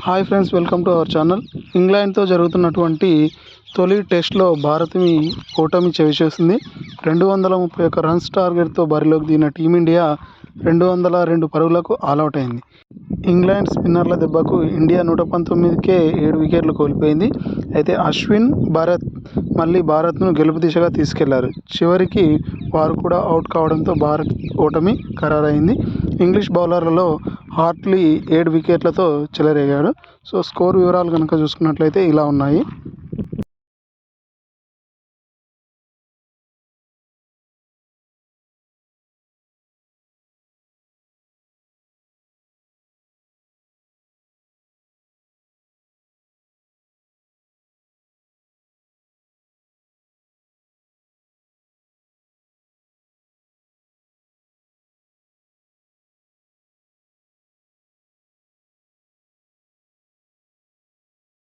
Hi friends, welcome to our channel. ఇంగ్లాండ్తో జరుగుతున్నటువంటి తొలి టెస్ట్లో భారత్ని ఓటమి చవిచేసింది. 231 రన్స్ టార్గెట్తో బరిలోకి దిగిన టీమిండియా 202 పరుగులకు ఆలౌట్ అయింది. ఇంగ్లాండ్ స్పిన్నర్ల దెబ్బకు ఇండియా 119కే 7 వికెట్లు కోల్పోయింది. అయితే అశ్విన్, భరత్ మళ్ళీ భారత్ను గెలుపు దిశగా తీసుకెళ్లారు. చివరికి వారు కూడా అవుట్ కావడంతో భారత్ ఓటమి ఖరారైంది. ఇంగ్లీష్ బౌలర్లలో హార్ట్లీ 7 వికెట్లతో చెలరేగాడు. స్కోర్ వివరాలు కనుక చూసుకున్నట్లయితే ఇలా ఉన్నాయి.